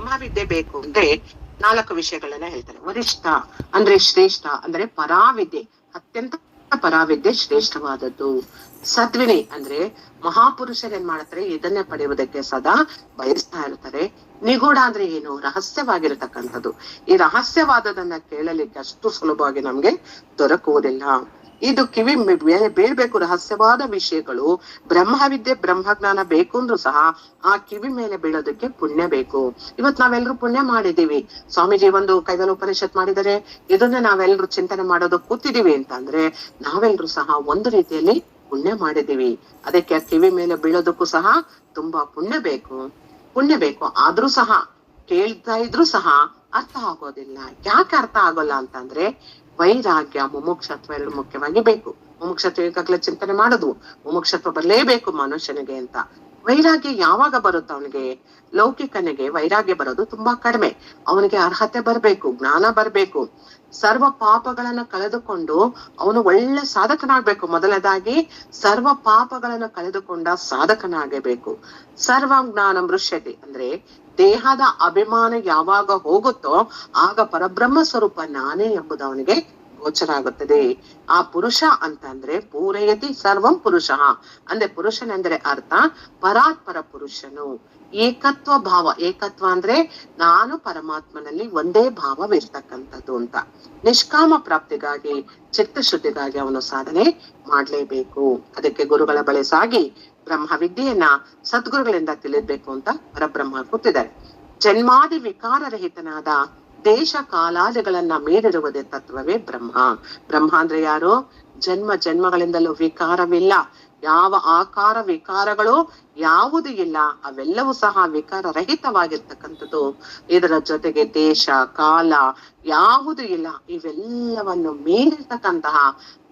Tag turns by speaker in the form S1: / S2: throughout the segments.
S1: ಬ್ರಹ್ಮವಿದ್ಯೆ ಬೇಕು ಅಂದ್ರೆ 4 ವಿಷಯಗಳನ್ನ ಹೇಳ್ತಾರೆ. ವರಿಷ್ಠ ಅಂದ್ರೆ ಶ್ರೇಷ್ಠ, ಅಂದ್ರೆ ಪರಾವಿದ್ಯೆ, ಅತ್ಯಂತ ಪರಾವಿದ್ಯೆ ಶ್ರೇಷ್ಠವಾದದ್ದು. ಸದ್ವಿನಿ ಅಂದ್ರೆ ಮಹಾಪುರುಷರು ಏನ್ ಮಾಡ್ತಾರೆ, ಇದನ್ನೇ ಪಡೆಯುವುದಕ್ಕೆ ಸದಾ ಬಯಸ್ತಾ ಇರ್ತಾರೆ. ನಿಗೂಢ ಅಂದ್ರೆ ಏನು, ರಹಸ್ಯವಾಗಿರತಕ್ಕಂಥದ್ದು. ಈ ರಹಸ್ಯವಾದದನ್ನ ಕೇಳಲಿಕ್ಕೆ ಅಷ್ಟು ಸುಲಭವಾಗಿ ನಮ್ಗೆ ದೊರಕುವುದಿಲ್ಲ. ಇದು ಕಿವಿ ಬೀಳ್ಬೇಕು. ರಹಸ್ಯವಾದ ವಿಷಯಗಳು, ಬ್ರಹ್ಮವಿದ್ಯೆ ಬ್ರಹ್ಮಜ್ಞಾನ ಬೇಕು ಅಂದ್ರೂ ಸಹ ಆ ಕಿವಿ ಮೇಲೆ ಬೀಳೋದಕ್ಕೆ ಪುಣ್ಯ ಬೇಕು. ಇವತ್ ನಾವೆಲ್ಲರೂ ಪುಣ್ಯ ಮಾಡಿದೀವಿ. ಸ್ವಾಮೀಜಿ ಒಂದು ಕೈವಲ್ಯ ಉಪನಿಷತ್ ಮಾಡಿದರೆ, ಇದನ್ನ ನಾವೆಲ್ಲರೂ ಚಿಂತನೆ ಮಾಡೋದಕ್ಕೆ ಕೂತಿದೀವಿ ಅಂತ ಅಂದ್ರೆ ನಾವೆಲ್ಲರೂ ಸಹ ಒಂದು ರೀತಿಯಲ್ಲಿ ಪುಣ್ಯ ಮಾಡಿದೀವಿ. ಅದಕ್ಕೆ ಆ ಕಿವಿ ಮೇಲೆ ಬೀಳೋದಕ್ಕೂ ಸಹ ತುಂಬಾ ಪುಣ್ಯ ಬೇಕು. ಆದ್ರೂ ಸಹ ಕೇಳ್ತಾ ಇದ್ರು ಸಹ ಅರ್ಥ ಆಗೋದಿಲ್ಲ. ಯಾಕೆ ಅರ್ಥ ಆಗೋಲ್ಲ ಅಂತಂದ್ರೆ ವೈರಾಗ್ಯ, ಮುಮುಕ್ಷತ್ವ ಎರಡು ಮುಖ್ಯವಾಗಿ ಬೇಕು. ಮುಮುಕ್ಷತ್ವ ಈಗಾಗಲೇ ಚಿಂತನೆ ಮಾಡೋದು, ಮುಮುಕ್ಷತ್ವ ಬರಲೇಬೇಕು ಮನುಷ್ಯನಿಗೆ ಅಂತ. ವೈರಾಗ್ಯ ಯಾವಾಗ ಬರುತ್ತೆ ಅವನಿಗೆ? ಲೌಕಿಕನಿಗೆ ವೈರಾಗ್ಯ ಬರೋದು ತುಂಬಾ ಕಡಿಮೆ. ಅವನಿಗೆ ಅರ್ಹತೆ ಬರ್ಬೇಕು, ಜ್ಞಾನ ಬರ್ಬೇಕು, ಸರ್ವ ಪಾಪಗಳನ್ನ ಕಳೆದುಕೊಂಡು ಅವನು ಒಳ್ಳೆ ಸಾಧಕನಾಗ್ಬೇಕು. ಮೊದಲನೇದಾಗಿ ಸರ್ವ ಪಾಪಗಳನ್ನ ಕಳೆದುಕೊಂಡ ಸಾಧಕನಾಗಬೇಕು. ಸರ್ವ ಜ್ಞಾನ ಮೃಷ್ಯತೆ ಅಂದ್ರೆ ದೇಹದ ಅಭಿಮಾನ ಯಾವಾಗ ಹೋಗುತ್ತೋ ಆಗ ಪರಬ್ರಹ್ಮ ಸ್ವರೂಪ ನಾನೇ ಎಂಬುದು ಅವನಿಗೆ ಗೋಚರ ಆಗುತ್ತದೆ. ಆ ಪುರುಷ ಅಂತಂದ್ರೆ ಪೂರಯತಿ ಸರ್ವಂ ಪುರುಷ ಅಂದ್ರೆ ಪುರುಷನೆಂದ್ರೆ ಅರ್ಥ ಪರಾತ್ಪರ ಪುರುಷನು. ಏಕತ್ವ ಭಾವ, ಏಕತ್ವ ಅಂದ್ರೆ ನಾನು ಪರಮಾತ್ಮನಲ್ಲಿ ಒಂದೇ ಭಾವವಿರ್ತಕ್ಕಂಥದ್ದು ಅಂತ. ನಿಷ್ಕಾಮ ಪ್ರಾಪ್ತಿಗಾಗಿ, ಚಿತ್ತಶುದ್ಧಿಗಾಗಿ ಅವನು ಸಾಧನೆ ಮಾಡ್ಲೇಬೇಕು. ಅದಕ್ಕೆ ಗುರುಗಳ ಬಳಿ ಸಾಗಿ ಬ್ರಹ್ಮವಿದ್ಯೆಯನ್ನ ಸದ್ಗುರುಗಳಿಂದ ತಿಳಿಬೇಕು ಅಂತ ಪರಬ್ರಹ್ಮ ಕೂತಿದ್ದಾರೆ. ಜನ್ಮಾದಿ ವಿಕಾರ ರಹಿತನಾದ ದೇಶ ಕಾಲಾದಿಗಳನ್ನ ಮೀರಿರುವುದೇ ತತ್ವವೇ ಬ್ರಹ್ಮ. ಬ್ರಹ್ಮ ಅಂದ್ರೆ ಯಾರು? ಜನ್ಮಗಳಿಂದಲೂ ವಿಕಾರವಿಲ್ಲ. ಯಾವ ಆಕಾರ ವಿಕಾರಗಳು ಯಾವುದು ಇಲ್ಲ, ಅವೆಲ್ಲವೂ ಸಹ ವಿಕಾರ ರಹಿತವಾಗಿರ್ತಕ್ಕಂಥದ್ದು. ಇದರ ಜೊತೆಗೆ ದೇಶ ಕಾಲ ಯಾವುದು ಇಲ್ಲ, ಇವೆಲ್ಲವನ್ನು ಮೀರಿರ್ತಕ್ಕಂತಹ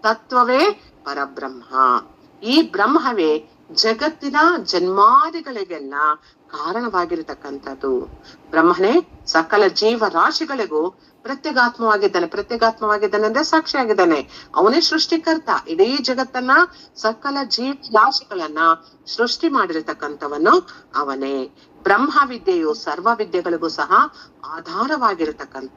S1: ತತ್ವವೇ ಪರಬ್ರಹ್ಮ. ಈ ಬ್ರಹ್ಮವೇ ಜಗತ್ತಿನ ಜನ್ಮಾದಿಗಳಿಗೆಲ್ಲ ಕಾರಣವಾಗಿರತಕ್ಕಂಥದ್ದು. ಬ್ರಹ್ಮನೇ ಸಕಲ ಜೀವ ರಾಶಿಗಳಿಗೂ ಪ್ರತ್ಯೇಗಾತ್ಮವಾಗಿದ್ದಾನೆ ಅಂದ್ರೆ ಸಾಕ್ಷಿಯಾಗಿದ್ದಾನೆ. ಅವನೇ ಸೃಷ್ಟಿಕರ್ತ. ಇಡೀ ಜಗತ್ತನ್ನ, ಸಕಲ ಜೀವ ರಾಶಿಗಳನ್ನ ಸೃಷ್ಟಿ ಮಾಡಿರತಕ್ಕಂಥವನು ಅವನೇ. ಬ್ರಹ್ಮವಿದ್ಯೆಯು ಸರ್ವ ವಿದ್ಯೆಗಳಿಗೂ ಸಹ ಆಧಾರವಾಗಿರತಕ್ಕಂಥ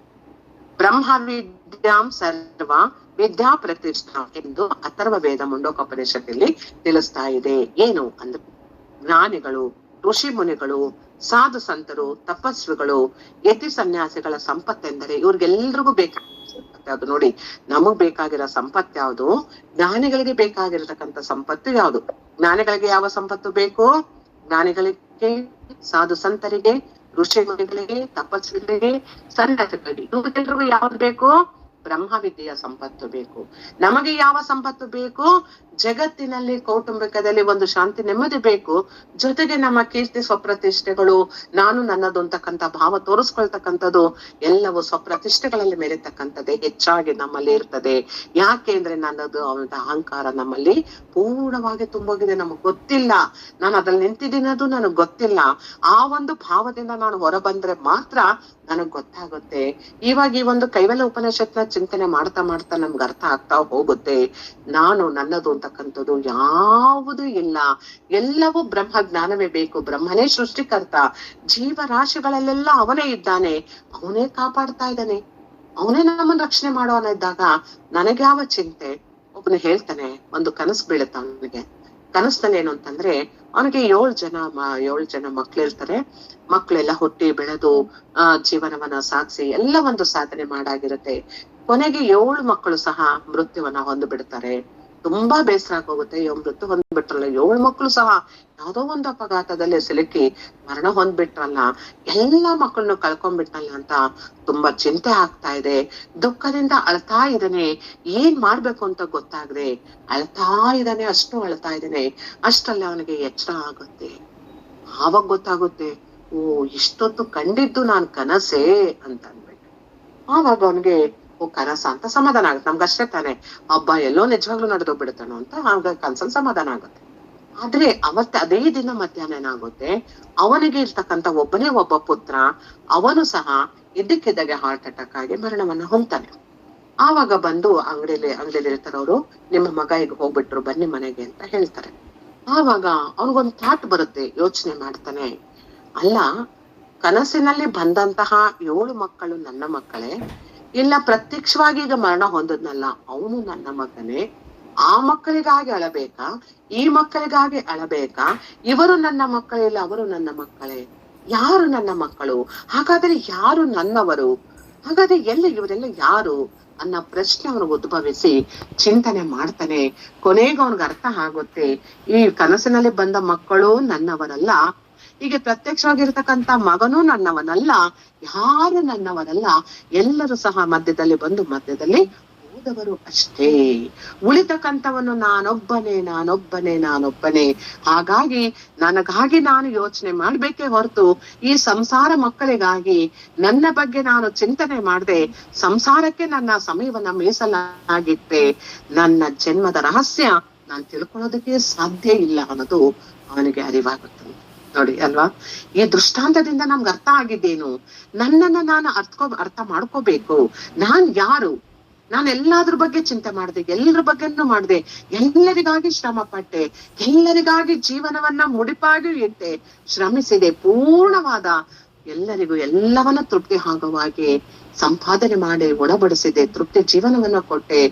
S1: ಬ್ರಹ್ಮವಿದ್ಯಾಂ ಸರ್ವ ವಿದ್ಯಾ ಪ್ರತಿಷ್ಠಾ ಎಂದು ಅಥರ್ವ ವೇದ ಮುಂಡೋಪನಿಷತ್ತಲ್ಲಿ ತಿಳಿಸ್ತಾ ಇದೆ. ಏನು ಅಂದ್ರೆ ಜ್ಞಾನಿಗಳು, ಋಷಿ ಮುನಿಗಳು, ಸಾಧು ಸಂತರು, ತಪಸ್ವಿಗಳು, ಯತಿ ಸನ್ಯಾಸಿಗಳ ಸಂಪತ್ತೆಂದರೆ ಇವ್ರಿಗೆಲ್ರಿಗೂ ಬೇಕಾಗಿರೋ ಅದು ನೋಡಿ. ನಮಗ್ ಬೇಕಾಗಿರೋ ಸಂಪತ್ತು ಯಾವುದು? ಜ್ಞಾನಿಗಳಿಗೆ ಬೇಕಾಗಿರತಕ್ಕಂಥ ಸಂಪತ್ತು ಯಾವುದು? ಜ್ಞಾನಿಗಳಿಗೆ ಯಾವ ಸಂಪತ್ತು ಬೇಕು? ಜ್ಞಾನಿಗಳಿಗೆ, ಸಾಧು ಸಂತರಿಗೆ, ಋಷಿ ಮುನಿಗಳಿಗೆ, ತಪಸ್ವಿಗಳಿಗೆ, ಸನ್ಯಾಸಿಗಳಿಗೆ, ಇವ್ರಿಗೆಲ್ರಿಗೂ ಯಾವ್ದು ಬೇಕು? ಬ್ರಹ್ಮವಿದ್ಯೆಯ ಸಂಪತ್ತು ಬೇಕು. ನಮಗೆ ಯಾವ ಸಂಪತ್ತು ಬೇಕು? ಜಗತ್ತಿನಲ್ಲಿ ಕೌಟುಂಬಿಕದಲ್ಲಿ ಒಂದು ಶಾಂತಿ ನೆಮ್ಮದಿ ಬೇಕು. ಜೊತೆಗೆ ನಮ್ಮ ಕೀರ್ತಿ ಸ್ವಪ್ರತಿಷ್ಠೆಗಳು, ನಾನು ನನ್ನದು ಅಂತಕ್ಕಂಥ ಭಾವ ತೋರಿಸ್ಕೊಳ್ತಕ್ಕಂಥದ್ದು ಎಲ್ಲವೂ ಸ್ವಪ್ರತಿಷ್ಠೆಗಳಲ್ಲಿ ಮೆರೆತಕ್ಕಂಥದ್ದೇ ಹೆಚ್ಚಾಗಿ ನಮ್ಮಲ್ಲಿ ಇರ್ತದೆ. ಯಾಕೆ ಅಂದ್ರೆ ನನ್ನದು ಅವನ ಅಹಂಕಾರ ನಮ್ಮಲ್ಲಿ ಪೂರ್ಣವಾಗಿ ತುಂಬೋಗಿದೆ. ನಮಗ್ ಗೊತ್ತಿಲ್ಲ, ನಾನು ಅದ್ರಲ್ಲಿ ನಿಂತಿದ್ದೀನದು ನನಗ್ ಗೊತ್ತಿಲ್ಲ. ಆ ಒಂದು ಭಾವದಿಂದ ನಾನು ಹೊರ ಬಂದ್ರೆ ಮಾತ್ರ ನನಗ್ ಗೊತ್ತಾಗುತ್ತೆ. ಇವಾಗ ಈ ಒಂದು ಕೈವಲ್ಯ ಉಪನಿಷತ್ನ ಚಿಂತನೆ ಮಾಡ್ತಾ ಮಾಡ್ತಾ ನಮ್ಗೆ ಅರ್ಥ ಆಗ್ತಾ ಹೋಗುತ್ತೆ. ನಾನು ನನ್ನದು ಅಂತಕ್ಕಂಥದ್ದು ಯಾವುದು ಇಲ್ಲ, ಎಲ್ಲವೂ ಬ್ರಹ್ಮ ಜ್ಞಾನವೇ ಬೇಕು. ಬ್ರಹ್ಮನೇ ಸೃಷ್ಟಿಕರ್ತ. ಜೀವರಾಶಿಗಳಲ್ಲೆಲ್ಲ ಅವನೇ ಇದ್ದಾನೆ, ಅವನೇ ಕಾಪಾಡ್ತಾ ಇದ್ದಾನೆ, ಅವನೇ ನಮ್ಮನ್ನ ರಕ್ಷಣೆ ಮಾಡೋನ ಇದ್ದಾಗ ನನಗೆ ಯಾವ ಚಿಂತೆ? ಒಬ್ಬನು ಹೇಳ್ತಾನೆ, ಒಂದು ಕನಸು ಬೀಳುತ್ತ ಅವನಿಗೆ. ಕನಸ್ನಲ್ಲಿ ಏನು ಅಂತಂದ್ರೆ ಅವನಿಗೆ 7 ಜನ ಮಕ್ಳಿರ್ತಾರೆ. ಮಕ್ಳೆಲ್ಲ ಹುಟ್ಟಿ ಬೆಳೆದು ಜೀವನವನ್ನ ಸಾಗಿಸಿ ಎಲ್ಲ ಒಂದು ಸಾಧನೆ ಮಾಡಾಗಿರುತ್ತೆ. ಕೊನೆಗೆ 7 ಮಕ್ಕಳು ಸಹ ಮೃತ್ಯುವನ್ನ ಹೊಂದು ಬಿಡ್ತಾರೆ. ತುಂಬಾ ಬೇಸರ ಆಗೋಗುತ್ತೆ. ಮೃತ್ಯು ಹೊಂದ್ಬಿಟ್ರಲ್ಲ, 7 ಮಕ್ಕಳು ಸಹ ಯಾವ್ದೋ ಒಂದು ಅಪಘಾತದಲ್ಲಿ ಸಿಲುಕಿ ಮರಣ ಹೊಂದ್ಬಿಟ್ರಲ್ಲ, ಎಲ್ಲಾ ಮಕ್ಕಳನ್ನು ಕಳ್ಕೊಂಡ್ಬಿಟ್ನಲ್ಲ ಅಂತ ತುಂಬಾ ಚಿಂತೆ ಆಗ್ತಾ ಇದೆ. ದುಃಖದಿಂದ ಅಳ್ತಾ ಇದ್ದಾನೆ. ಏನ್ ಮಾಡ್ಬೇಕು ಅಂತ ಗೊತ್ತಾಗದೆ ಅಳ್ತಾ ಇದ್ದಾನೆ. ಅಳ್ತಾ ಇದ್ದಾನೆ. ಅಷ್ಟರಲ್ಲಿ ಅವನಿಗೆ ಎಚ್ಚರ ಆಗುತ್ತೆ. ಆವಾಗ ಗೊತ್ತಾಗುತ್ತೆ, ಓ ಇಷ್ಟೊತ್ತು ಕಂಡಿದ್ದು ನಾನ್ ಕನಸೇ ಅಂತ ಅಂದ್ಬಿಟ್ಟು. ಆವಾಗ ಅವನಿಗೆ ಓ ಕನಸ ಅಂತ ಸಮಾಧಾನ ಆಗುತ್ತೆ. ನಮ್ಗಷ್ಟೇ ತಾನೆ, ಹಬ್ಬ ಎಲ್ಲೋ ನಿಜವಾಗ್ಲೂ ನಡೆದೋಗ್ಬಿಡುತ್ತಾನೋ ಅಂತ ಆಗ ಕನ್ಸಲ್ ಸಮಾಧಾನ ಆಗುತ್ತೆ. ಆದ್ರೆ ಅದೇ ದಿನ ಮಧ್ಯಾಹ್ನ ಏನಾಗುತ್ತೆ, ಅವನಿಗೆ ಇರ್ತಕ್ಕಂಥ ಒಬ್ಬ ಪುತ್ರ, ಅವನು ಸಹ ಇದ್ದಕ್ಕಿದ್ದಾಗೆ ಹಾರ್ಟ್ ಅಟ್ಯಾಕ್ ಆಗಿ ಮರಣವನ್ನ ಹೊಂದ್ತಾನೆ. ಆವಾಗ ಬಂದು ಅಂಗಡಿಲಿ ಇರ್ತಾರವ್ರು, ನಿಮ್ಮ ಮಗ ಈಗ ಹೋಗ್ಬಿಟ್ರು, ಬನ್ನಿ ಮನೆಗೆ ಅಂತ ಹೇಳ್ತಾರೆ. ಆವಾಗ ಅವನಿಗೊಂದು ಥಾಟ್ ಬರುತ್ತೆ, ಯೋಚನೆ ಮಾಡ್ತಾನೆ, ಅಲ್ಲ ಕನಸಿನಲ್ಲಿ ಬಂದಂತಹ 7 ಮಕ್ಕಳು ನನ್ನ ಮಕ್ಕಳೇ, ಇಲ್ಲ ಪ್ರತ್ಯಕ್ಷವಾಗಿ ಈಗ ಮರಣ ಹೊಂದದ್ನಲ್ಲ ಅವನು ನನ್ನ ಮಗನೇ. ಆ ಮಕ್ಕಳಿಗಾಗಿ ಅಳಬೇಕಾ, ಈ ಮಕ್ಕಳಿಗಾಗಿ ಅಳಬೇಕಾ? ಇವರು ನನ್ನ ಮಕ್ಕಳಿಲ್ಲ, ಅವರು ನನ್ನ ಮಕ್ಕಳೇ. ಯಾರು ನನ್ನ ಮಕ್ಕಳು? ಹಾಗಾದ್ರೆ ಯಾರು ನನ್ನವರು? ಹಾಗಾದ್ರೆ ಇವರೆಲ್ಲ ಯಾರು ಅನ್ನೋ ಪ್ರಶ್ನೆ ಅವನು ಉದ್ಭವಿಸಿ ಚಿಂತನೆ ಮಾಡ್ತಾನೆ. ಕೊನೆಗೆ ಅವನಿಗೆ ಅರ್ಥ ಆಗುತ್ತೆ, ಈ ಕನಸಿನಲ್ಲಿ ಬಂದ ಮಕ್ಕಳು ನನ್ನವರಲ್ಲ, ಈಗ ಪ್ರತ್ಯಕ್ಷವಾಗಿರ್ತಕ್ಕಂಥ ಮಗನೂ ನನ್ನವನಲ್ಲ, ಯಾರು ನನ್ನವರಲ್ಲ, ಎಲ್ಲರೂ ಸಹ ಮಧ್ಯದಲ್ಲಿ ಬಂದು ಮಧ್ಯದಲ್ಲಿ ಹೋದವರು ಅಷ್ಟೇ. ಉಳಿತಕ್ಕಂಥವನು ನಾನೊಬ್ಬನೇ. ಹಾಗಾಗಿ ನನಗಾಗಿ ನಾನು ಯೋಚನೆ ಮಾಡ್ಬೇಕೇ ಹೊರತು ಈ ಸಂಸಾರ ಮಕ್ಕಳಿಗಾಗಿ ನನ್ನ ಬಗ್ಗೆ ನಾನು ಚಿಂತನೆ ಮಾಡದೆ ಸಂಸಾರಕ್ಕೆ ನನ್ನ ಸಮಯವನ್ನ ಮೀಸಲಾಗಿಟ್ಟೆ. ನನ್ನ ಜನ್ಮದ ರಹಸ್ಯ ನಾನು ತಿಳ್ಕೊಳ್ಳೋದಕ್ಕೆ ಸಾಧ್ಯ ಇಲ್ಲ ಅನ್ನೋದು ಅವನಿಗೆ ಅರಿವಾಗುತ್ತೆ. ನೋಡಿ ಅಲ್ವಾ, ಈ ದೃಷ್ಟಾಂತದಿಂದ ನಮ್ಗೆ ಅರ್ಥ ಆಗಿದ್ದೇನು? ನನ್ನನ್ನ ನಾನು ಅರ್ಥ ಮಾಡ್ಕೋಬೇಕು. ನಾನ್ ಯಾರು? ನಾನು ಎಲ್ಲಾದ್ರ ಬಗ್ಗೆ ಚಿಂತೆ ಮಾಡಿದೆ, ಎಲ್ಲರ ಬಗ್ಗೆನೂ ಮಾಡಿದೆ, ಎಲ್ಲರಿಗಾಗಿ ಶ್ರಮ ಪಟ್ಟೆ, ಎಲ್ಲರಿಗಾಗಿ ಜೀವನವನ್ನ ಮುಡಿಪಾಗಿ ಇಟ್ಟೆ, ಶ್ರಮಿಸಿದೆ, ಪೂರ್ಣವಾದ ಎಲ್ಲರಿಗೂ ಎಲ್ಲವನ್ನ ತೃಪ್ತಿ ಆಗುವಾಗೆ ಸಂಪಾದನೆ ಮಾಡಿ ಉಣಬಡಿಸಿದೆ, ತೃಪ್ತಿ ಜೀವನವನ್ನ ಕೊಟ್ಟೆ,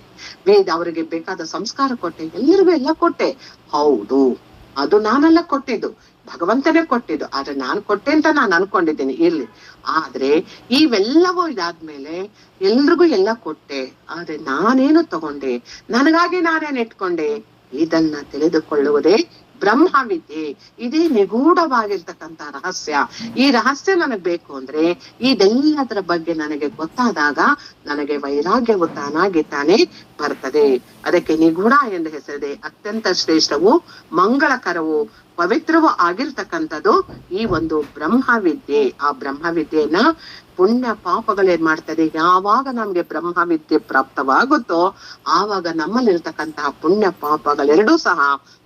S1: ಅವರಿಗೆ ಬೇಕಾದ ಸಂಸ್ಕಾರ ಕೊಟ್ಟೆ, ಎಲ್ಲರಿಗೂ ಎಲ್ಲ ಕೊಟ್ಟೆ. ಹೌದು, ಅದು ನಾನೆಲ್ಲ ಕೊಟ್ಟಿದ್ದು, ಭಗವಂತನೇ ಕೊಟ್ಟಿದ್ದು. ಆದ್ರೆ ನಾನು ಕೊಟ್ಟೆ ಅಂತ ನಾನು ಅನ್ಕೊಂಡಿದ್ದೀನಿ, ಇರ್ಲಿ. ಆದ್ರೆ ಇವೆಲ್ಲವೂ ಇದಾದ್ಮೇಲೆ ಎಲ್ರಿಗೂ ಎಲ್ಲ ಕೊಟ್ಟೆ, ಆದ್ರೆ ನಾನೇನು ತಗೊಂಡೆ, ನನಗಾಗಿ ನಾನೇನ್ ಇಟ್ಕೊಂಡೆ? ಇದನ್ನ ತಿಳಿದುಕೊಳ್ಳುವುದೇ ಬ್ರಹ್ಮವಿದ್ಯೆ. ಇದೇ ನಿಗೂಢವಾಗಿರ್ತಕ್ಕಂಥ ರಹಸ್ಯ. ಈ ರಹಸ್ಯ ನನಗ್ ಬೇಕು ಅಂದ್ರೆ ಇದೆಲ್ಲದರ ಬಗ್ಗೆ ನನಗೆ ಗೊತ್ತಾದಾಗ ನನಗೆ ವೈರಾಗ್ಯವು ತಾನೇ ಬರ್ತದೆ. ಅದಕ್ಕೆ ನಿಗೂಢ ಎಂದು ಹೆಸರಿದೆ. ಅತ್ಯಂತ ಶ್ರೇಷ್ಠವು, ಮಂಗಳಕರವು, ಪವಿತ್ರವೂ ಆಗಿರ್ತಕ್ಕಂಥದ್ದು ಈ ಒಂದು ಬ್ರಹ್ಮವಿದ್ಯೆ. ಆ ಬ್ರಹ್ಮವಿದ್ಯೆಯನ್ನ ಪುಣ್ಯ ಪಾಪಗಳೇನ್ ಮಾಡ್ತದೆ, ಯಾವಾಗ ನಮ್ಗೆ ಬ್ರಹ್ಮವಿದ್ಯೆ ಪ್ರಾಪ್ತವಾಗುತ್ತೋ ಆವಾಗ ನಮ್ಮಲ್ಲಿರ್ತಕ್ಕಂತಹ ಪುಣ್ಯ ಪಾಪಗಳೆರಡೂ ಸಹ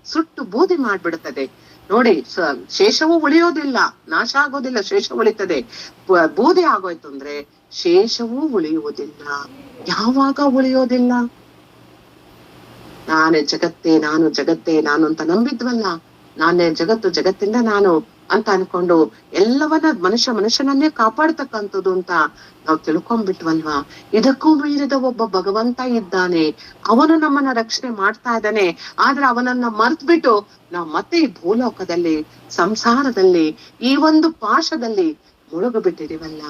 S1: ಸುಟ್ಟು ಬೂದಿ ಮಾಡ್ಬಿಡ್ತದೆ. ನೋಡಿ, ಶೇಷವೂ ಉಳಿಯೋದಿಲ್ಲ, ನಾಶ ಆಗೋದಿಲ್ಲ, ಶೇಷ ಉಳಿತದೆ. ಬೂದಿ ಆಗೋಯ್ತು ಅಂದ್ರೆ ಶೇಷವೂ ಉಳಿಯುವುದಿಲ್ಲ. ಯಾವಾಗ ಉಳಿಯೋದಿಲ್ಲ? ನಾನು ಜಗತ್ತೇ ನಾನು ಅಂತ ನಂಬಿದ್ವಲ್ಲ, ನಾನೇ ಜಗತ್ತು, ಜಗತ್ತಿಂದ ನಾನು ಅಂತ ಅನ್ಕೊಂಡು ಎಲ್ಲವನ್ನ ಮನುಷ್ಯನನ್ನೇ ಕಾಪಾಡ್ತಕ್ಕಂಥದ್ದು ಅಂತ ನಾವು ತಿಳ್ಕೊಂಡ್ಬಿಟ್ವಲ್ವಾ? ಇದಕ್ಕೂ ಮೀರಿದ ಒಬ್ಬ ಭಗವಂತ ಇದ್ದಾನೆ, ಅವನು ನಮ್ಮನ್ನ ರಕ್ಷಣೆ ಮಾಡ್ತಾ ಇದ್ದಾನೆ. ಆದ್ರೆ ಅವನನ್ನ ಮರ್ತ್ಬಿಟ್ಟು ನಾವು ಮತ್ತೆ ಈ ಭೂಲೋಕದಲ್ಲಿ, ಸಂಸಾರದಲ್ಲಿ, ಈ ಒಂದು ಪಾಶದಲ್ಲಿ ಮುಳುಗು ಬಿಟ್ಟಿದೀವಲ್ಲ.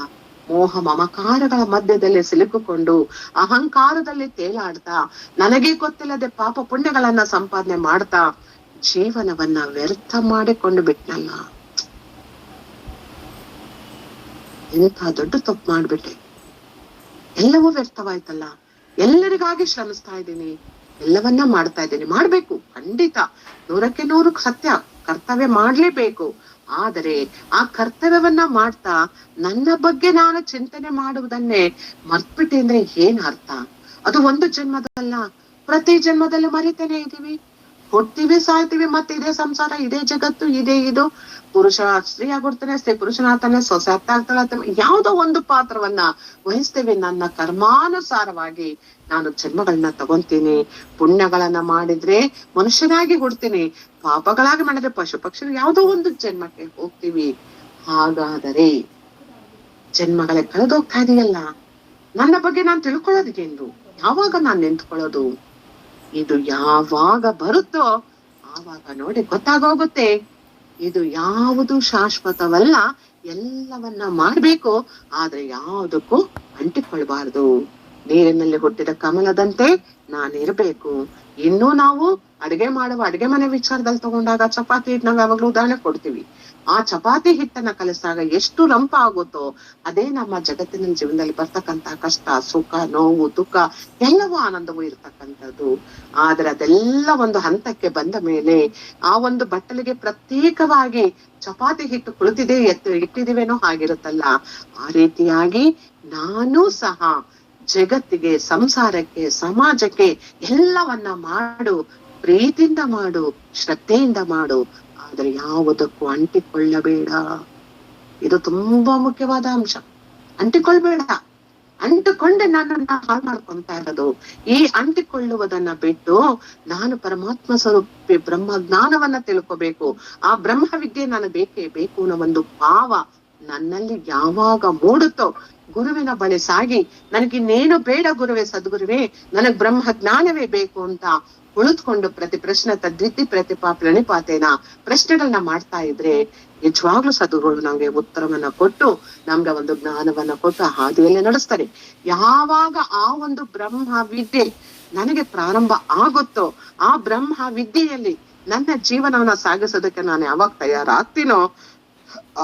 S1: ಮೋಹ ಮಮಕಾರಗಳ ಮಧ್ಯದಲ್ಲಿ ಸಿಲುಕಿಕೊಂಡು ಅಹಂಕಾರದಲ್ಲಿ ತೇಲಾಡ್ತಾ, ನನಗೆ ಗೊತ್ತಿಲ್ಲದೆ ಪಾಪ ಪುಣ್ಯಗಳನ್ನ ಸಂಪಾದನೆ ಮಾಡ್ತಾ ಜೀವನವನ್ನ ವ್ಯರ್ಥ ಮಾಡಿಕೊಂಡು ಬಿಟ್ನಲ್ಲ. ಎಂಥ ದೊಡ್ಡ ತಪ್ಪು ಮಾಡ್ಬಿಟ್ಟೆ. ಎಲ್ಲವೂ ವ್ಯರ್ಥವಾಯ್ತಲ್ಲ. ಎಲ್ಲರಿಗಾಗಿ ಶ್ರಮಿಸ್ತಾ ಇದ್ದೀನಿ, ಎಲ್ಲವನ್ನ ಮಾಡ್ತಾ ಇದ್ದೀನಿ, ಮಾಡ್ಬೇಕು, ಖಂಡಿತ 100ಕ್ಕೆ 100 ಸತ್ಯ, ಕರ್ತವ್ಯ ಮಾಡ್ಲೇಬೇಕು. ಆದರೆ ಆ ಕರ್ತವ್ಯವನ್ನ ಮಾಡ್ತಾ ನನ್ನ ಬಗ್ಗೆ ನಾನು ಚಿಂತನೆ ಮಾಡುವುದನ್ನೇ ಮರ್ತ್ಬಿಟ್ಟೆ ಅಂದ್ರೆ ಏನ್ ಅರ್ಥ? ಅದು ಒಂದು ಜನ್ಮದಲ್ಲ, ಪ್ರತಿ ಜನ್ಮದಲ್ಲಿ ಮರಿತೇನೆ ಇದೀವಿ, ಹುಡ್ತೀವಿ, ಸಾಯ್ತೀವಿ, ಮತ್ತೆ ಇದೇ ಸಂಸಾರ, ಇದೇ ಜಗತ್ತು, ಇದು ಪುರುಷ ಸ್ತ್ರೀ ಆಗಿರ್ತಾನೆ, ಸ್ತ್ರೀ ಪುರುಷನಾಗ್ತಾನೆ, ಸೊಸೆ ಆಗ್ತಾಳೆ, ಯಾವುದೋ ಒಂದು ಪಾತ್ರವನ್ನ ವಹಿಸ್ತೇವೆ. ನನ್ನ ಕರ್ಮಾನುಸಾರವಾಗಿ ನಾನು ಜನ್ಮಗಳನ್ನ ತಗೊಂತೀನಿ. ಪುಣ್ಯಗಳನ್ನ ಮಾಡಿದ್ರೆ ಮನುಷ್ಯನಾಗಿ ಹುಡ್ತೀನಿ, ಪಾಪಗಳಾಗಿ ಮಾಡಿದ್ರೆ ಪಶು ಪಕ್ಷಿ ಯಾವುದೋ ಒಂದು ಜನ್ಮಕ್ಕೆ ಹೋಗ್ತೀವಿ. ಹಾಗಾದರೆ ಜನ್ಮಗಳೇ ಕಳೆದೋಗ್ತಾ ಇದೆಯಲ್ಲ, ನನ್ನ ಬಗ್ಗೆ ನಾನು ತಿಳ್ಕೊಳ್ಳೋದಕ್ಕೇನು? ಯಾವಾಗ ನಾನು ನಿಂತ್ಕೊಳ್ಳೋದು? ಇದು ಯಾವಾಗ ಬರುತ್ತೋ ಆವಾಗ ನೋಡಿ ಗೊತ್ತಾಗೋಗುತ್ತೆ, ಇದು ಯಾವುದು ಶಾಶ್ವತವಲ್ಲ, ಎಲ್ಲವನ್ನ ಮಾಡ್ಬೇಕು, ಆದ್ರೆ ಯಾವುದಕ್ಕೂ ಅಂಟಿಕೊಳ್ಬಾರ್ದು. ನೀರಿನಲ್ಲಿ ಹುಟ್ಟಿದ ಕಮಲದಂತೆ ನಾನಿರ್ಬೇಕು. ಇನ್ನೂ ನಾವು ಅಡಿಗೆ ಮನೆ ವಿಚಾರದಲ್ಲಿ ತಗೊಂಡಾಗ ಚಪಾತಿ ಹಿಟ್ಟು ನಾವು ಯಾವಾಗ್ಲೂ ಉದಾಹರಣೆ ಕೊಡ್ತೀವಿ. ಆ ಚಪಾತಿ ಹಿಟ್ಟನ್ನ ಕಲಿಸಿದಾಗ ಎಷ್ಟು ರಂಪ ಆಗುತ್ತೋ ಅದೇ ನಮ್ಮ ಜಗತ್ತಿನ ಜೀವನದಲ್ಲಿ ಬರ್ತಕ್ಕಂತ ಕಷ್ಟ, ಸುಖ, ನೋವು, ದುಃಖ ಎಲ್ಲವೂ ಆನಂದವೂ ಇರ್ತಕ್ಕಂಥದ್ದು. ಆದ್ರೆ ಅದೆಲ್ಲ ಒಂದು ಹಂತಕ್ಕೆ ಬಂದ ಮೇಲೆ ಆ ಒಂದು ಬಟ್ಟಲಿಗೆ ಪ್ರತ್ಯೇಕವಾಗಿ ಚಪಾತಿ ಹಿಟ್ಟು ಕುಳಿತಿದೆ ಇಟ್ಟಿದಿವೇನೋ ಆಗಿರುತ್ತಲ್ಲ, ಆ ರೀತಿಯಾಗಿ ನಾನೂ ಸಹ ಜಗತ್ತಿಗೆ, ಸಂಸಾರಕ್ಕೆ, ಸಮಾಜಕ್ಕೆ ಎಲ್ಲವನ್ನ ಮಾಡು, ಪ್ರೀತಿಯಿಂದ ಮಾಡು, ಶ್ರದ್ಧೆಯಿಂದ ಮಾಡು, ಆದ್ರೆ ಯಾವುದಕ್ಕೂ ಅಂಟಿಕೊಳ್ಳಬೇಡ. ಇದು ತುಂಬಾ ಮುಖ್ಯವಾದ ಅಂಶ. ಅಂಟಿಕೊಳ್ಬೇಡ. ಅಂಟಿಕೊಂಡೆ ನನ್ನನ್ನ ಹಾಳು ಮಾಡ್ಕೊಂತಾ ಇರೋದು. ಈ ಅಂಟಿಕೊಳ್ಳುವುದನ್ನ ಬಿಟ್ಟು ನಾನು ಪರಮಾತ್ಮ ಸ್ವರೂಪಿ ಬ್ರಹ್ಮ ಜ್ಞಾನವನ್ನ ತಿಳ್ಕೋಬೇಕು, ಆ ಬ್ರಹ್ಮ ವಿದ್ಯೆ ನಾನು ಬೇಕೇ ಬೇಕು ಅನ್ನೋ ಒಂದು ಭಾವ ನನ್ನಲ್ಲಿ ಯಾವಾಗ ಮೂಡುತ್ತೋ ಗುರುವಿನ ಬಳಿ ಸಾಗಿ ನನಗಿನ್ನೇನು ಬೇಡ ಗುರುವೇ, ಸದ್ಗುರುವೇ, ನನಗ್ ಬ್ರಹ್ಮ ಜ್ಞಾನವೇ ಬೇಕು ಅಂತ ಕುಳಿತುಕೊಂಡು ಪ್ರತಿ ಪ್ರಶ್ನೆ ತದ್ವಿತಿ ಪ್ರತಿಪಾ ಪ್ರಣಿಪಾತೇನ ಪ್ರಶ್ನೆಗಳನ್ನ ಮಾಡ್ತಾ ಇದ್ರೆ ನಿಜವಾಗ್ಲೂ ಸದ್ಗುರು ನಮ್ಗೆ ಉತ್ತರವನ್ನ ಕೊಟ್ಟು ನಮ್ಗೆ ಒಂದು ಜ್ಞಾನವನ್ನ ಕೊಟ್ಟು ಹಾದಿಯಲ್ಲೇ ನಡೆಸ್ತಾರೆ. ಯಾವಾಗ ಆ ಒಂದು ಬ್ರಹ್ಮ ವಿದ್ಯೆ ನನಗೆ ಪ್ರಾರಂಭ ಆಗುತ್ತೋ, ಆ ಬ್ರಹ್ಮ ವಿದ್ಯೆಯಲ್ಲಿ ನನ್ನ ಜೀವನವನ್ನ ಸಾಗಿಸೋದಕ್ಕೆ ನಾನು ಯಾವಾಗ ತಯಾರಾಗ್ತೀನೋ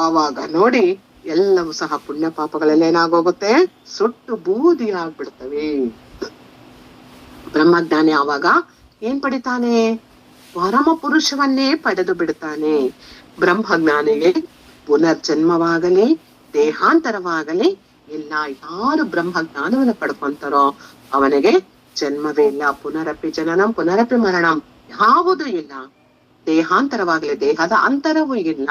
S1: ಆವಾಗ ನೋಡಿ ಎಲ್ಲವೂ ಸಹ ಪುಣ್ಯ ಪಾಪಗಳೆಲ್ಲ ಏನಾಗೋಗುತ್ತೆ, ಸುಟ್ಟು ಬೂದಿ ಆಗ್ಬಿಡ್ತವೆ. ಬ್ರಹ್ಮಜ್ಞಾನಿ ಆವಾಗ ಏನ್ ಪಡಿತಾನೆ, ಪರಮ ಪುರುಷವನ್ನೇ ಪಡೆದು ಬಿಡ್ತಾನೆ. ಬ್ರಹ್ಮಜ್ಞಾನಿಗೆ ಪುನರ್ಜನ್ಮವಾಗಲಿ ದೇಹಾಂತರವಾಗಲಿ ಇಲ್ಲ. ಯಾರು ಬ್ರಹ್ಮಜ್ಞಾನವನ್ನು ಪಡ್ಕೊಂತಾರೋ ಅವನಿಗೆ ಜನ್ಮವೇ ಇಲ್ಲ. ಪುನರಪಿ ಜನನಂ ಪುನರಪಿ ಮರಣಂ ಯಾವುದೂ ಇಲ್ಲ. ದೇಹಾಂತರವಾಗಲಿ ದೇಹದ ಅಂತರವೂ ಇಲ್ಲ.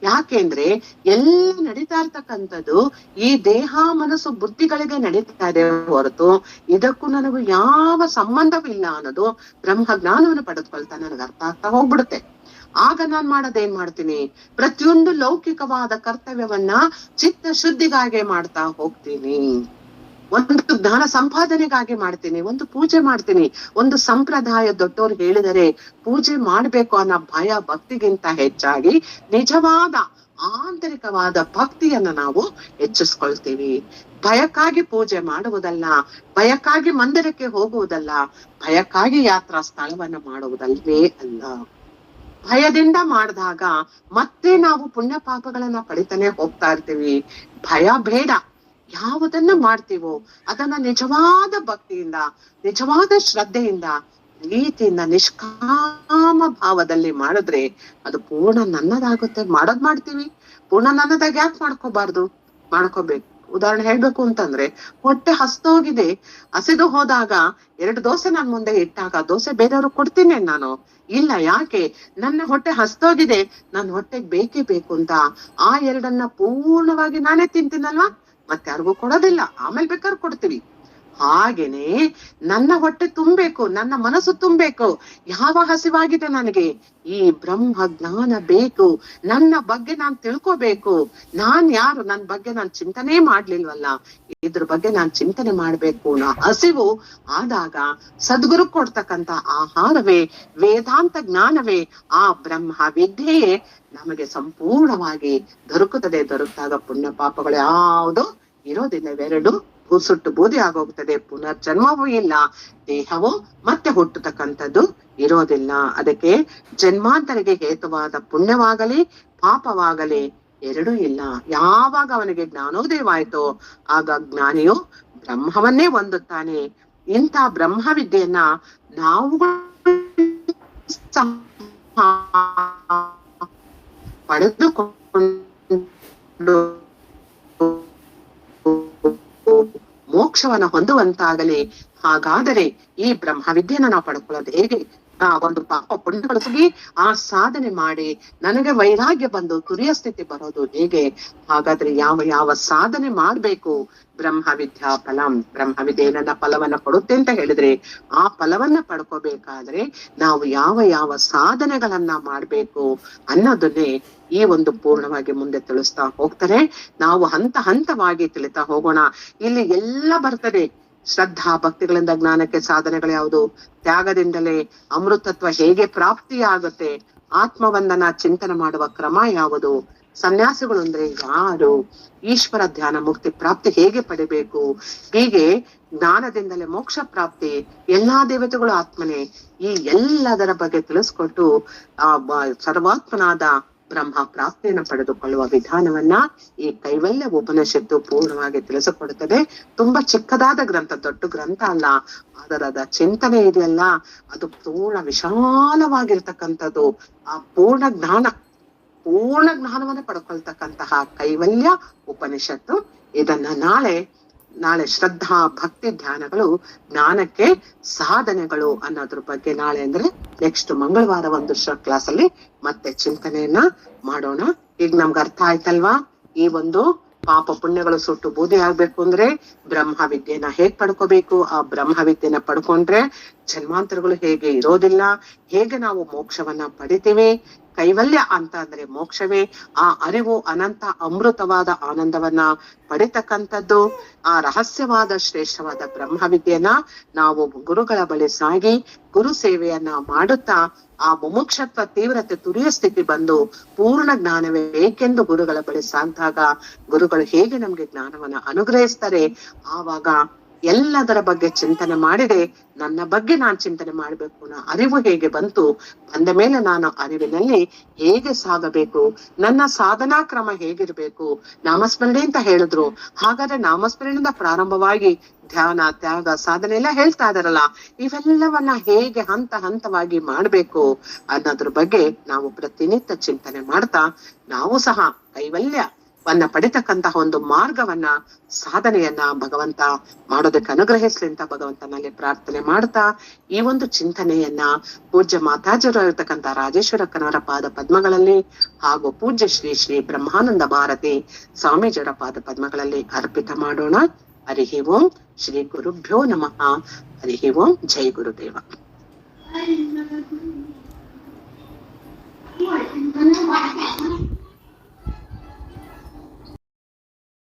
S1: ಯಾಕೆಂದ್ರೆ ಎಲ್ಲ ನಡೀತಾ ಇರ್ತಕ್ಕಂಥದ್ದು ಈ ದೇಹ ಮನಸ್ಸು ಬುದ್ಧಿಗಳಿಗೆ ನಡೀತಾ ಇದೆ ಹೊರತು ಇದಕ್ಕೂ ನನಗೂ ಯಾವ ಸಂಬಂಧವಿಲ್ಲ ಅನ್ನೋದು ಬ್ರಹ್ಮಜ್ಞಾನವನ್ನು ಪಡೆದುಕೊಳ್ತಾ ನನಗೆ ಅರ್ಥ ಆಗ್ತಾ ಹೋಗ್ಬಿಡುತ್ತೆ. ಆಗ ನಾನ್ ಮಾಡೋದೇನ್ ಮಾಡ್ತೀನಿ, ಪ್ರತಿಯೊಂದು ಲೌಕಿಕವಾದ ಕರ್ತವ್ಯವನ್ನ ಚಿತ್ತ ಶುದ್ಧಿಗಾಗಿ ಮಾಡ್ತಾ ಹೋಗ್ತೀನಿ. ಒಂದು ಜ್ಞಾನ ಸಂಪಾದನೆಗಾಗಿ ಮಾಡ್ತೀನಿ, ಒಂದು ಪೂಜೆ ಮಾಡ್ತೀನಿ. ಒಂದು ಸಂಪ್ರದಾಯ ದೊಡ್ಡವ್ರು ಹೇಳಿದರೆ ಪೂಜೆ ಮಾಡ್ಬೇಕು ಅನ್ನೋ ಭಯ ಭಕ್ತಿಗಿಂತ ಹೆಚ್ಚಾಗಿ ನಿಜವಾದ ಆಂತರಿಕವಾದ ಭಕ್ತಿಯನ್ನ ನಾವು ಹೆಚ್ಚಿಸ್ಕೊಳ್ತೀವಿ. ಭಯಕ್ಕಾಗಿ ಪೂಜೆ ಮಾಡುವುದಲ್ಲ, ಭಯಕ್ಕಾಗಿ ಮಂದಿರಕ್ಕೆ ಹೋಗುವುದಲ್ಲ, ಭಯಕ್ಕಾಗಿ ಯಾತ್ರಾ ಸ್ಥಳವನ್ನ ಮಾಡುವುದಲ್ವೇ ಅಲ್ಲ. ಭಯದಿಂದ ಮಾಡಿದಾಗ ಮತ್ತೆ ನಾವು ಪುಣ್ಯ ಪಾಪಗಳನ್ನ ಪಡಿತಾನೆ ಹೋಗ್ತಾ ಇರ್ತೀವಿ. ಭಯ ಬೇಡ. ಯಾವುದನ್ನ ಮಾಡ್ತೀವೋ ಅದನ್ನ ನಿಜವಾದ ಭಕ್ತಿಯಿಂದ, ನಿಜವಾದ ಶ್ರದ್ಧೆಯಿಂದ, ಪ್ರೀತಿಯಿಂದ, ನಿಷ್ಕಾಮ ಭಾವದಲ್ಲಿ ಮಾಡಿದ್ರೆ ಅದು ಪೂರ್ಣ ನನ್ನದಾಗುತ್ತೆ. ಮಾಡ್ತೀವಿ, ಪೂರ್ಣ ನನ್ನದಾಗ ಯಾಕೆ ಮಾಡ್ಕೋಬಾರ್ದು, ಮಾಡ್ಕೋಬೇಕು. ಉದಾಹರಣೆ ಹೇಳ್ಬೇಕು ಅಂತಂದ್ರೆ, ಹೊಟ್ಟೆ ಹಸ್ತೋಗಿದೆ, ಹಸಿದು ಹೋದಾಗ 2 ದೋಸೆ ನನ್ ಮುಂದೆ ಇಟ್ಟಾಗ ದೋಸೆ ಬೇರೆಯವ್ರಿಗೆ ಕೊಡ್ತೀನಿ ನಾನು ಇಲ್ಲ. ಯಾಕೆ, ನನ್ನ ಹೊಟ್ಟೆ ಹಸ್ತೋಗಿದೆ, ನನ್ನ ಹೊಟ್ಟೆಗೆ ಬೇಕೇ ಬೇಕು ಅಂತ ಆ 2 ಪೂರ್ಣವಾಗಿ ನಾನೇ ತಿಂತೀನಲ್ವಾ, ಮತ್ತೆ ಯಾರಿಗೂ ಕೊಡೋದಿಲ್ಲ, ಆಮೇಲೆ ಬೇಕಾದ್ರೆ ಕೊಡ್ತೀವಿ. ಹಾಗೇನೆ ನನ್ನ ಹೊಟ್ಟೆ ತುಂಬೇಕು, ನನ್ನ ಮನಸ್ಸು ತುಂಬೇಕು. ಯಾವ ಹಸಿವಾಗಿದೆ ನನಗೆ, ಈ ಬ್ರಹ್ಮ ಜ್ಞಾನ ಬೇಕು, ನನ್ನ ಬಗ್ಗೆ ನಾನ್ ತಿಳ್ಕೋಬೇಕು, ನಾನ್ ಯಾರು, ನನ್ ಬಗ್ಗೆ ನಾನ್ ಚಿಂತನೆ ಮಾಡ್ಲಿಲ್ವಲ್ಲ, ಇದ್ರ ಬಗ್ಗೆ ನಾನ್ ಚಿಂತನೆ ಮಾಡ್ಬೇಕು ನಾ ಹಸಿವು ಆದಾಗ ಸದ್ಗುರು ಕೊಡ್ತಕ್ಕಂತ ಆಹಾರವೇ ವೇದಾಂತ ಜ್ಞಾನವೇ ಆ ಬ್ರಹ್ಮ ವಿದ್ಯೆಯೇ ನಮಗೆ ಸಂಪೂರ್ಣವಾಗಿ ದೊರಕುತ್ತದೆ. ದೊರಕಿದಾಗ ಪುಣ್ಯ ಪಾಪಗಳು ಯಾವುದು ಇರೋದಿಲ್ಲ. ಇವೆರಡು ಸುಟ್ಟು ಬೂದಿ ಆಗೋಗ್ತದೆ. ಪುನರ್ಜನ್ಮವೂ ಇಲ್ಲ, ದೇಹವು ಮತ್ತೆ ಹುಟ್ಟತಕ್ಕಂಥದ್ದು ಇರೋದಿಲ್ಲ. ಅದಕ್ಕೆ ಜನ್ಮಾಂತರಿಗೆ ಹೇತುವಾದ ಪುಣ್ಯವಾಗಲಿ ಪಾಪವಾಗಲಿ ಎರಡೂ ಇಲ್ಲ. ಯಾವಾಗ ಅವನಿಗೆ ಜ್ಞಾನೋದಯವಾಯ್ತೋ ಆಗ ಜ್ಞಾನಿಯು ಬ್ರಹ್ಮವನ್ನೇ ಹೊಂದುತ್ತಾನೆ. ಇಂಥ ಬ್ರಹ್ಮ ವಿದ್ಯೆಯನ್ನ ನಾವು ಪಡೆದುಕೊಂಡು ಮೋಕ್ಷವನ್ನ ಹೊಂದುವಂತಾಗಲಿ. ಹಾಗಾದರೆ ಈ ಬ್ರಹ್ಮ ವಿದ್ಯೆಯನ್ನ ನಾವು ಪಡ್ಕೊಳ್ಳೋದು ಹೇಗೆ, ಒಂದು ಪಾಪ ಪುಣ್ಯಗಳಿಸಿ ಆ ಸಾಧನೆ ಮಾಡಿ ನನಗೆ ವೈರಾಗ್ಯ ಬಂದು ತುರಿಯ ಸ್ಥಿತಿ ಬರೋದು ಹೇಗೆ? ಹಾಗಾದ್ರೆ ಯಾವ ಯಾವ ಸಾಧನೆ ಮಾಡ್ಬೇಕು? ಬ್ರಹ್ಮ ವಿದ್ಯಾ ಫಲಂ, ಬ್ರಹ್ಮ ವಿದ್ಯೆ ನನ್ನ ಫಲವನ್ನ ಕೊಡುತ್ತೆ ಅಂತ ಹೇಳಿದ್ರೆ ಆ ಫಲವನ್ನ ಪಡ್ಕೋಬೇಕಾದ್ರೆ ನಾವು ಯಾವ ಯಾವ ಸಾಧನೆಗಳನ್ನ ಮಾಡ್ಬೇಕು ಅನ್ನೋದನ್ನೇ ಈ ಒಂದು ಪೂರ್ಣವಾಗಿ ಮುಂದೆ ತಿಳಿಸ್ತಾ ಹೋಗ್ತಾರೆ. ನಾವು ಹಂತ ಹಂತವಾಗಿ ತಿಳಿತಾ ಹೋಗೋಣ. ಇಲ್ಲಿ ಎಲ್ಲ ಬರ್ತದೆ. ಶ್ರದ್ಧಾ ಭಕ್ತಿಗಳಿಂದ ಜ್ಞಾನಕ್ಕೆ ಸಾಧನೆಗಳು ಯಾವುದು, ತ್ಯಾಗದಿಂದಲೇ ಅಮೃತತ್ವ ಹೇಗೆ ಪ್ರಾಪ್ತಿಯಾಗುತ್ತೆ, ಆತ್ಮವಂದನ ಚಿಂತನೆ ಮಾಡುವ ಕ್ರಮ ಯಾವುದು, ಸನ್ಯಾಸಿಗಳು ಅಂದ್ರೆ ಯಾರು, ಈಶ್ವರ ಧ್ಯಾನ ಮುಕ್ತಿ ಪ್ರಾಪ್ತಿ ಹೇಗೆ ಪಡಿಬೇಕು, ಹೀಗೆ ಜ್ಞಾನದಿಂದಲೇ ಮೋಕ್ಷ ಪ್ರಾಪ್ತಿ, ಎಲ್ಲಾ ದೇವತೆಗಳು ಆತ್ಮನೇ, ಈ ಎಲ್ಲದರ ಬಗ್ಗೆ ತಿಳಿಸ್ಕೊಟ್ಟು ಆ ಸರ್ವಾತ್ಮನಾದ ಬ್ರಹ್ಮ ಪ್ರಾಪ್ತಿಯನ್ನು ಪಡೆದುಕೊಳ್ಳುವ ವಿಧಾನವನ್ನ ಈ ಕೈವಲ್ಯ ಉಪನಿಷತ್ತು ಪೂರ್ಣವಾಗಿ ತಿಳಿಸಿಕೊಡುತ್ತದೆ. ತುಂಬಾ ಚಿಕ್ಕದಾದ ಗ್ರಂಥ, ದೊಡ್ಡ ಗ್ರಂಥ ಅಲ್ಲ. ಅದರದ ಚಿಂತನೆ ಇದೆಯಲ್ಲ ಅದು ಪೂರ್ಣ ವಿಶಾಲವಾಗಿರ್ತಕ್ಕಂಥದ್ದು. ಆ ಪೂರ್ಣ ಜ್ಞಾನವನ್ನ ಪಡ್ಕೊಳ್ತಕ್ಕಂತಹ ಕೈವಲ್ಯ ಉಪನಿಷತ್ತು. ಇದನ್ನ ನಾಳೆ ಶ್ರದ್ಧಾ ಭಕ್ತಿ ಧ್ಯಾನಗಳು ಜ್ಞಾನಕ್ಕೆ ಸಾಧನೆಗಳು ಅನ್ನೋದ್ರ ಬಗ್ಗೆ ನಾಳೆ ಅಂದ್ರೆ ನೆಕ್ಸ್ಟ್ ಮಂಗಳವಾರ ಒಂದು ಕ್ಲಾಸ್ ಅಲ್ಲಿ ಮತ್ತೆ ಚಿಂತನೆಯನ್ನ ಮಾಡೋಣ. ಈಗ ನಮ್ಗೆ ಅರ್ಥ ಆಯ್ತಲ್ವಾ? ಈ ಒಂದು ಪಾಪ ಪುಣ್ಯಗಳು ಸುಟ್ಟು ಬೂದಿ ಆಗ್ಬೇಕು ಅಂದ್ರೆ ಬ್ರಹ್ಮ ವಿದ್ಯೆನ ಹೇಗ್ ಪಡ್ಕೋಬೇಕು, ಆ ಬ್ರಹ್ಮ ವಿದ್ಯೆನ ಪಡ್ಕೊಂಡ್ರೆ ಜನ್ಮಾಂತರಗಳು ಹೇಗೆ ಇರೋದಿಲ್ಲ, ಹೇಗೆ ನಾವು ಮೋಕ್ಷವನ್ನ ಪಡಿತೀವಿ, ಕೈವಲ್ಯ ಅಂತ ಅಂದ್ರೆ ಮೋಕ್ಷವೇ. ಆ ಅರಿವು ಅನಂತ ಅಮೃತವಾದ ಆನಂದವನ್ನ ಪಡಿತಕ್ಕಂಥದ್ದು. ಆ ರಹಸ್ಯವಾದ ಶ್ರೇಷ್ಠವಾದ ಬ್ರಹ್ಮವಿದ್ಯೆಯನ್ನ ನಾವು ಗುರುಗಳ ಬಳಿ ಸಾಗಿ ಗುರು ಸೇವೆಯನ್ನ ಮಾಡುತ್ತಾ ಆ ಮುಮುಕ್ಷತ್ವ ತೀವ್ರತೆ ತುರಿಯ ಸ್ಥಿತಿ ಬಂದು ಪೂರ್ಣ ಜ್ಞಾನವೇ ಬೇಕೆಂದು ಗುರುಗಳ ಬಳಿ ಸಾಗಿದಾಗ ಗುರುಗಳು ಹೇಗೆ ನಮ್ಗೆ ಜ್ಞಾನವನ್ನ ಅನುಗ್ರಹಿಸ್ತಾರೆ, ಆವಾಗ ಎಲ್ಲದರ ಬಗ್ಗೆ ಚಿಂತನೆ ಮಾಡಿದೆ. ನನ್ನ ಬಗ್ಗೆ ನಾನು ಚಿಂತನೆ ಮಾಡ್ಬೇಕು, ನಾ ಅರಿವು ಹೇಗೆ ಬಂತು, ಬಂದ ಮೇಲೆ ನಾನು ಅರಿವಿನಲ್ಲಿ ಹೇಗೆ ಸಾಗಬೇಕು, ನನ್ನ ಸಾಧನಾ ಕ್ರಮ ಹೇಗಿರ್ಬೇಕು. ನಾಮಸ್ಮರಣೆ ಅಂತ ಹೇಳಿದ್ರು, ಹಾಗಾದ್ರೆ ನಾಮಸ್ಮರಣೆಯಿಂದ ಪ್ರಾರಂಭವಾಗಿ ಧ್ಯಾನ, ತ್ಯಾಗ, ಸಾಧನೆ ಎಲ್ಲ ಹೇಳ್ತಾ ಇದಾರಲ್ಲ, ಇವೆಲ್ಲವನ್ನ ಹೇಗೆ ಹಂತ ಹಂತವಾಗಿ ಮಾಡ್ಬೇಕು ಅನ್ನೋದ್ರ ಬಗ್ಗೆ ನಾವು ಪ್ರತಿನಿತ್ಯ ಚಿಂತನೆ ಮಾಡ್ತಾ ನಾವು ಸಹ ಕೈವಲ್ಯವನ್ನ ಪಡಿತಕ್ಕಂತಹ ಒಂದು ಮಾರ್ಗವನ್ನ, ಸಾಧನೆಯನ್ನ ಭಗವಂತ ಮಾಡೋದಕ್ಕೆ ಅನುಗ್ರಹಿಸ್ಲಿ ಅಂತ ಭಗವಂತನಲ್ಲಿ ಪ್ರಾರ್ಥನೆ ಮಾಡ್ತಾ ಈ ಒಂದು ಚಿಂತನೆಯನ್ನ ಪೂಜ್ಯ ಮಾತಾಜರು ಇರತಕ್ಕಂತ ರಾಜೇಶ್ವರಕ್ಕನವರ ಪಾದ ಪದ್ಮಗಳಲ್ಲಿ ಹಾಗೂ ಪೂಜ್ಯ ಶ್ರೀ ಶ್ರೀ ಬ್ರಹ್ಮಾನಂದ ಭಾರತಿ ಸ್ವಾಮೀಜಿಯವರ ಪಾದ ಪದ್ಮಗಳಲ್ಲಿ ಅರ್ಪಿತ ಮಾಡೋಣ. ಹರಿ ಓಂ. ಶ್ರೀ ಗುರುಭ್ಯೋ ನಮಃ. ಹರಿ ಓಂ. ಜೈ ಗುರುದೇವ.